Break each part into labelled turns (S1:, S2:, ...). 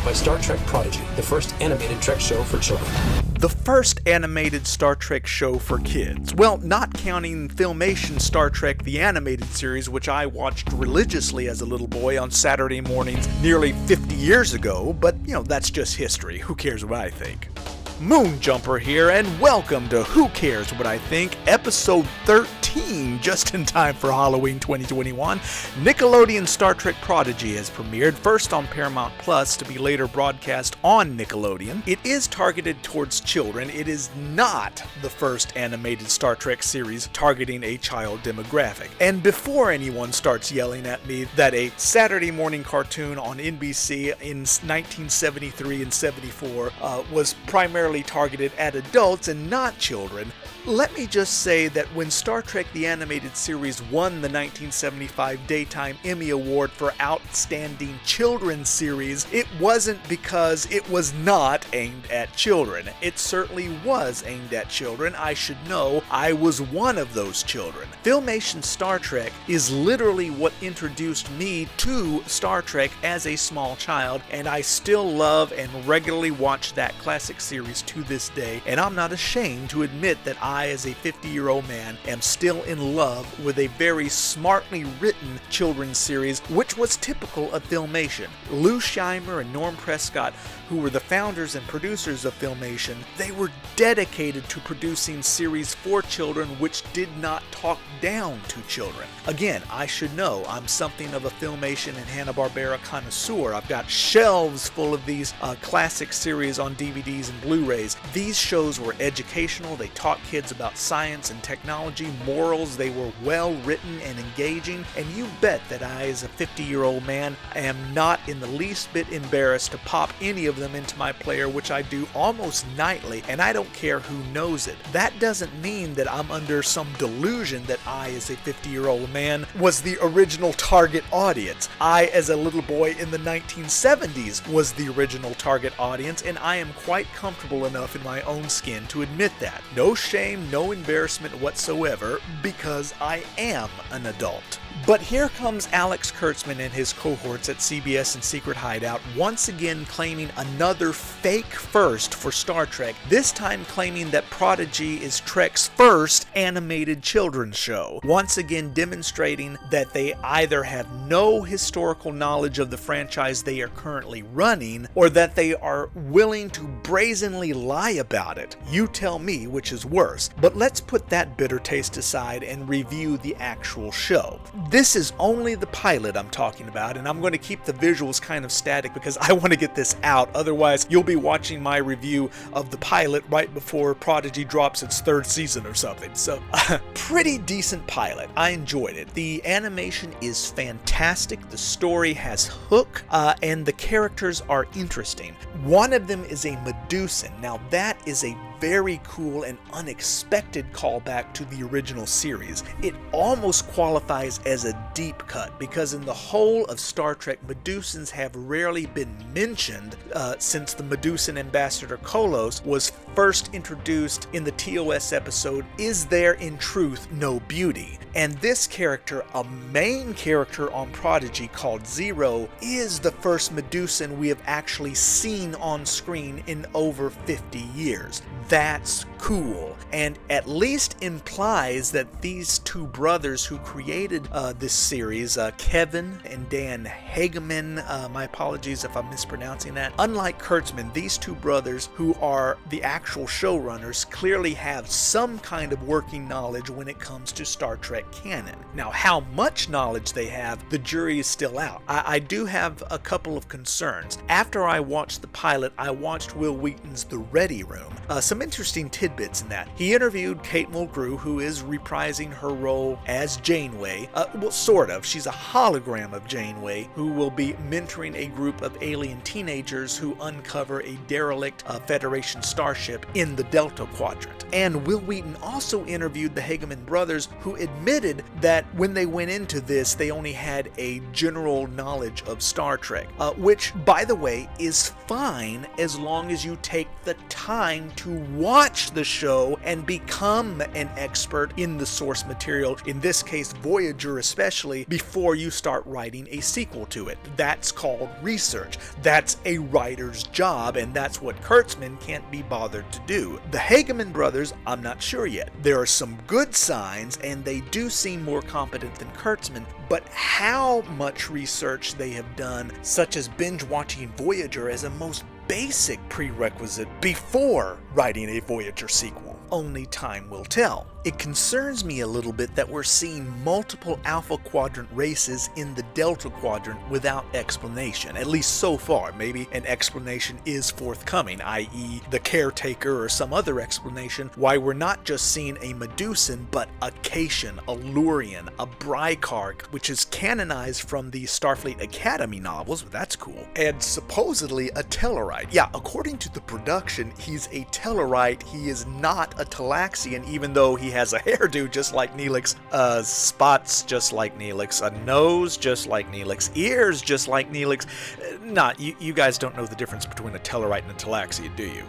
S1: by Star Trek Prodigy, the first animated Trek show for children.
S2: The first animated Star Trek show for kids. Well, not counting Filmation Star Trek the Animated Series, which I watched religiously as a little boy on Saturday mornings nearly 50 years ago, but, that's just history. Who cares what I think? Moonjumper here, and welcome to Who Cares What I Think, episode 13, just in time for Halloween 2021. Nickelodeon Star Trek Prodigy has premiered, first on Paramount Plus to be later broadcast on Nickelodeon. It is targeted towards children. It is not the first animated Star Trek series targeting a child demographic. And before anyone starts yelling at me that a Saturday morning cartoon on NBC in 1973 and 74 was primarily targeted at adults and not children, let me just say that when Star Trek the Animated Series won the 1975 Daytime Emmy Award for Outstanding Children's Series, it wasn't because it was not aimed at children. It certainly was aimed at children. I should know. I was one of those children. Filmation Star Trek is literally what introduced me to Star Trek as a small child, and I still love and regularly watch that classic series to this day, and I'm not ashamed to admit that I, as a 50-year-old man, am still in love with a very smartly written children's series, which was typical of Filmation. Lou Scheimer and Norm Prescott, who were the founders and producers of Filmation, they were dedicated to producing series for children which did not talk down to children. Again, I should know, I'm something of a Filmation and Hanna-Barbera connoisseur. I've got shelves full of these classic series on DVDs and Blu-rays. These shows were educational. They taught kids about science and technology, morals. They were well written and engaging, and you bet that I, as a 50-year-old man, am not in the least bit embarrassed to pop any of them into my player, which I do almost nightly, and I don't care who knows it. That doesn't mean that I'm under some delusion that I, as a 50-year-old man, was the original target audience. I, as a little boy in the 1970s, was the original target audience, and I am quite comfortable enough in my own skin to admit that. No shame, no embarrassment whatsoever, because I am an adult. But here comes Alex Kurtzman and his cohorts at CBS and Secret Hideout once again claiming another fake first for Star Trek, this time claiming that Prodigy is Trek's first animated children's show, once again demonstrating that they either have no historical knowledge of the franchise they are currently running, or that they are willing to brazenly lie about it. You tell me which is worse, but let's put that bitter taste aside and review the actual show. This is only the pilot I'm talking about, and I'm going to keep the visuals kind of static because I want to get this out. Otherwise, you'll be watching my review of the pilot right before Prodigy drops its third season or something. So, pretty decent pilot. I enjoyed it. The animation is fantastic. The story has hook, and the characters are interesting. One of them is a Medusan. Now, that is a very cool and unexpected callback to the original series. It almost qualifies as a deep cut because in the whole of Star Trek, Medusans have rarely been mentioned since the Medusan ambassador Kolos was first introduced in the TOS episode, Is There in Truth No Beauty? And this character, a main character on Prodigy called Zero, is the first Medusan we have actually seen on screen in over 50 years. That's cool, and at least implies that these two brothers who created this series, Kevin and Dan Hageman, my apologies if I'm mispronouncing that, unlike Kurtzman, these two brothers who are the actual showrunners clearly have some kind of working knowledge when it comes to Star Trek canon. Now, how much knowledge they have, the jury is still out. I do have a couple of concerns. After I watched the pilot, I watched Wil Wheaton's The Ready Room. Some interesting tidbits in that. He interviewed Kate Mulgrew, who is reprising her role as Janeway. Well, sort of. She's a hologram of Janeway, who will be mentoring a group of alien teenagers who uncover a derelict Federation starship in the Delta Quadrant. And Wil Wheaton also interviewed the Hageman brothers, who admitted that when they went into this, they only had a general knowledge of Star Trek, which, by the way, is fine as long as you take the time to watch the show and become an expert in the source material, in this case Voyager especially, before you start writing a sequel to it. That's called research. That's a writer's job, and that's what Kurtzman can't be bothered to do. The Hageman brothers, I'm not sure yet. There are some good signs, and they do seem more competent than Kurtzman, but how much research they have done, such as binge watching Voyager as a most basic prerequisite before writing a Voyager sequel, only time will tell. It concerns me a little bit that we're seeing multiple Alpha Quadrant races in the Delta Quadrant without explanation, at least so far. Maybe an explanation is forthcoming, i.e. the caretaker or some other explanation why we're not just seeing a Medusan, but a Cation, a Lurian, a Brycark, which is canonized from the Starfleet Academy novels, but that's cool, and supposedly a Tellarite. Yeah, according to the production, he's a Tellarite. He is not a Talaxian, even though he has a hairdo just like Neelix, spots just like Neelix, a nose just like Neelix, ears just like Neelix. You guys don't know the difference between a Tellarite and a Talaxian, do you?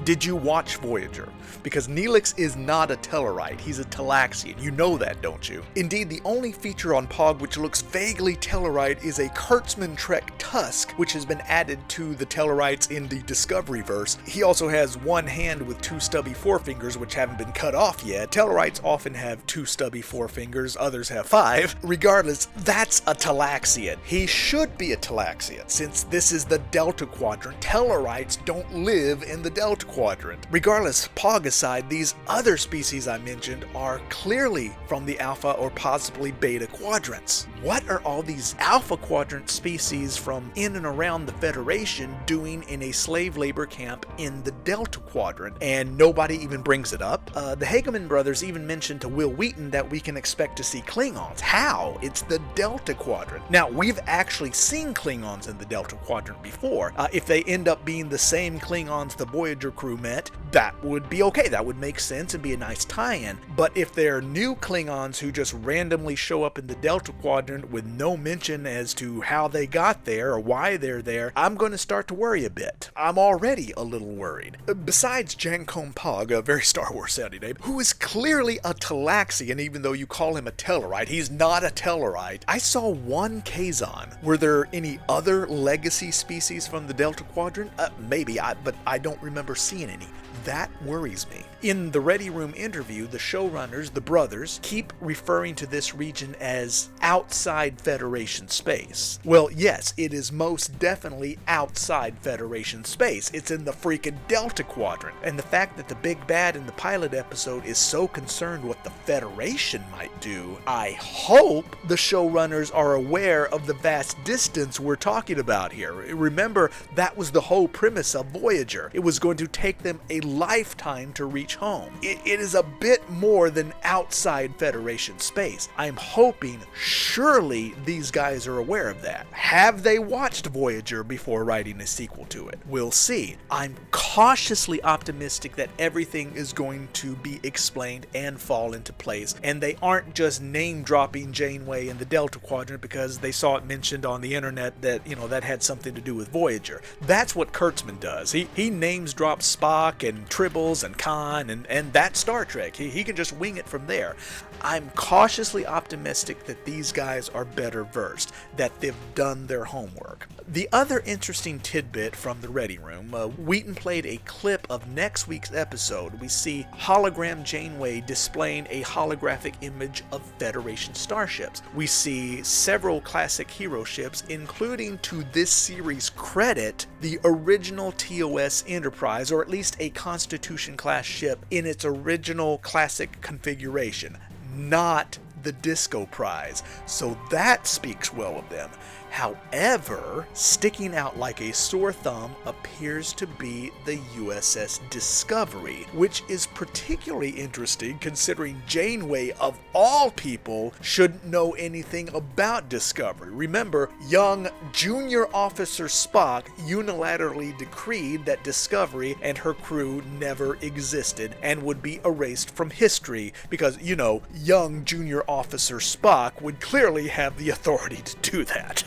S2: Did you watch Voyager? Because Neelix is not a Tellarite, he's a Talaxian. You know that, don't you? Indeed, the only feature on Pog which looks vaguely Tellarite is a Kurtzman Trek tusk, which has been added to the Tellarites in the Discovery-verse. He also has one hand with two stubby forefingers, which haven't been cut off yet. Tellarites often have two stubby forefingers, others have 5. Regardless, that's a Talaxian. He should be a Talaxian, since this is the Delta Quadrant. Tellarites don't live in the Delta Quadrant. Regardless, Pog aside, these other species I mentioned are clearly from the Alpha or possibly Beta Quadrants. What are all these Alpha Quadrant species from in and around the Federation doing in a slave labor camp in the Delta Quadrant? And nobody even brings it up. The Hageman brothers even mentioned to Will Wheaton that we can expect to see Klingons. How? It's the Delta Quadrant. Now, we've actually seen Klingons in the Delta Quadrant before. If they end up being the same Klingons the Voyager crew met, that would be okay. That would make sense and be a nice tie-in. But if they're new Klingons who just randomly show up in the Delta Quadrant with no mention as to how they got there or why they're there, I'm going to start to worry a bit. I'm already a little worried. Besides Jankom Pog, a very Star Wars sounding name, who is clearly a Talaxian even though you call him a Tellarite, he's not a Tellarite. I saw one Kazon. Were there any other legacy species from the Delta Quadrant? Maybe, but I don't remember seeing any. That worries me. In the Ready Room interview, the showrunners, the brothers, keep referring to this region as outside Federation space. Well, yes, it is most definitely outside Federation space. It's in the freaking Delta Quadrant. And the fact that the big bad in the pilot episode is so concerned what the Federation might do, I hope the showrunners are aware of the vast distance we're talking about here. Remember, that was the whole premise of Voyager. It was going to take them a lifetime to reach home. It is a bit more than outside Federation space. I'm hoping, surely these guys are aware of that. Have they watched Voyager before writing a sequel to it? We'll see. I'm cautiously optimistic that everything is going to be explained and fall into place, and they aren't just name-dropping Janeway in the Delta Quadrant because they saw it mentioned on the internet that, that had something to do with Voyager. That's what Kurtzman does. He names drops Spock and Tribbles and Khan and that's Star Trek. He can just wing it from there. I'm cautiously optimistic that these guys are better versed, that they've done their homework. The other interesting tidbit from the Ready Room, Wheaton played a clip of next week's episode. We see hologram Janeway displaying a holographic image of Federation starships. We see several classic hero ships, including, to this series' credit, the original TOS Enterprise, or at least a Constitution-class ship in its original classic configuration, not the Disco-prise. So that speaks well of them. However, sticking out like a sore thumb appears to be the USS Discovery, which is particularly interesting considering Janeway, of all people, shouldn't know anything about Discovery. Remember, young Junior Officer Spock unilaterally decreed that Discovery and her crew never existed and would be erased from history because, young Junior Officer Spock would clearly have the authority to do that.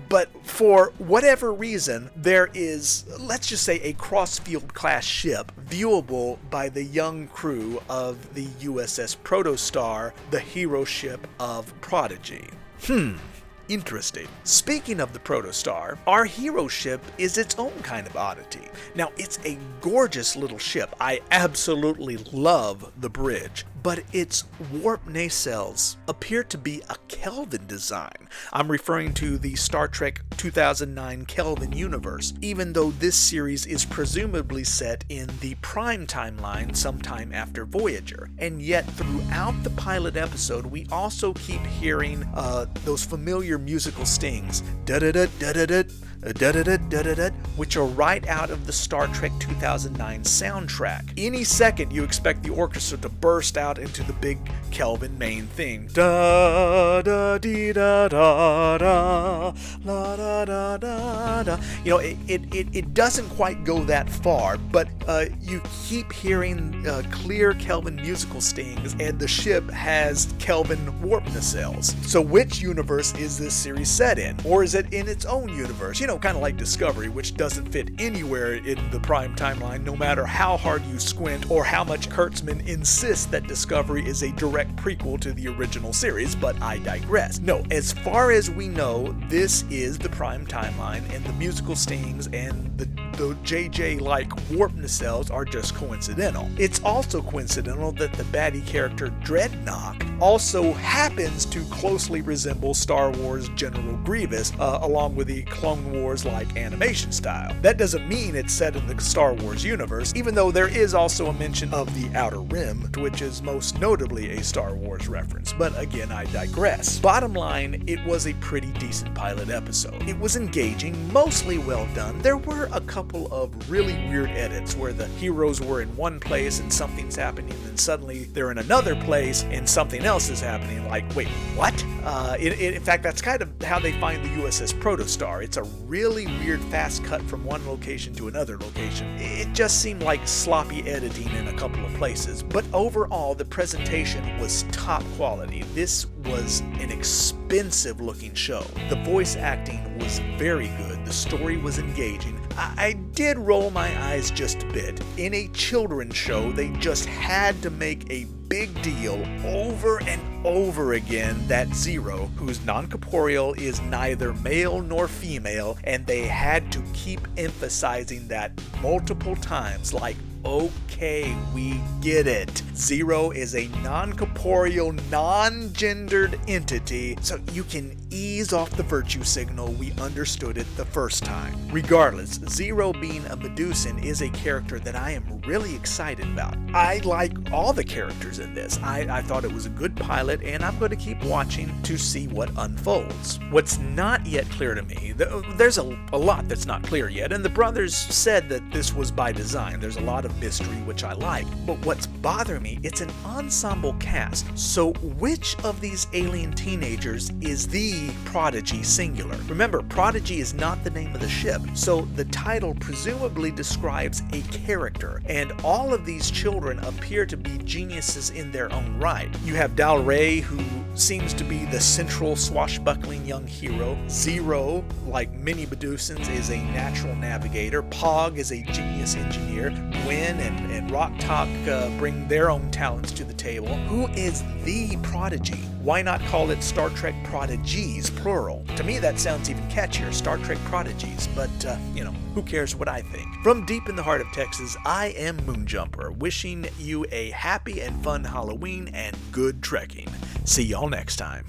S2: But for whatever reason, there is, let's just say, a Crossfield class ship viewable by the young crew of the USS Protostar, the hero ship of Prodigy. Interesting. Speaking of the Protostar, our hero ship is its own kind of oddity. Now, it's a gorgeous little ship. I absolutely love the bridge, but its warp nacelles appear to be a Kelvin design. I'm referring to the Star Trek 2009 Kelvin universe, even though this series is presumably set in the Prime timeline sometime after Voyager. And yet, throughout the pilot episode, we also keep hearing those familiar musical stings, da-da-da-da-da-da, da-da-da-da-da-da, which are right out of the Star Trek 2009 soundtrack. Any second, you expect the orchestra to burst out into the big Kelvin main theme. Da-da-dee-da-da-da, la-da-da-da-da. You know, it doesn't quite go that far, but you keep hearing clear Kelvin musical stings, and the ship has Kelvin warp nacelles. So which universe is this series set in? Or is it in its own universe? You know, kind of like Discovery, which doesn't fit anywhere in the Prime timeline, no matter how hard you squint or how much Kurtzman insists that Discovery is a direct prequel to the original series, but I digress. No, as far as we know, this is the Prime timeline, and the musical stings and the JJ-like warp nacelles are just coincidental. It's also coincidental that the baddie character Dreadnought also happens to closely resemble Star Wars General Grievous, along with the Clone Wars-like animation style. That doesn't mean it's set in the Star Wars universe, even though there is also a mention of the Outer Rim, which is most notably a Star Wars reference, but again, I digress. Bottom line, it was a pretty decent pilot episode. It was engaging, mostly well done. There were a couple of really weird edits where the heroes were in one place and something's happening, and then suddenly they're in another place and something else is happening. Like, wait, what? In fact, that's kind of how they find the USS Protostar. It's a really weird fast cut from one location to another location. It just seemed like sloppy editing in a couple of places, but overall the presentation was top quality. This was an expensive looking show. The voice acting was very good. The story was engaging. I did roll my eyes just a bit. In a children's show, they just had to make a big deal over and over again that Zero, who's non-corporeal, is neither male nor female, and they had to keep emphasizing that multiple times, like, okay, we get it. Zero is a non-corporeal, non-gendered entity, so you can ease off the virtue signal. We understood it the first time. Regardless, Zero being a Medusan is a character that I am really excited about. I like all the characters in this. I thought it was a good pilot, and I'm going to keep watching to see what unfolds. What's not yet clear to me, there's a lot that's not clear yet, and the brothers said that this was by design. There's a lot of mystery, which I like. But what's bothering me, it's an ensemble cast. So which of these alien teenagers is the Prodigy singular? Remember, Prodigy is not the name of the ship, so the title presumably describes a character, and all of these children appear to be geniuses in their own right. You have Dal Rey, who seems to be the central swashbuckling young hero. Zero, like many Medusans, is a natural navigator. Pog is a genius engineer. Gwen and Rock Talk bring their own talents to the table. Who is the Prodigy? Why not call it Star Trek Prodigies, plural? To me, that sounds even catchier, Star Trek Prodigies, but, who cares what I think? From deep in the heart of Texas, I am Moonjumper, wishing you a happy and fun Halloween and good trekking. See y'all next time.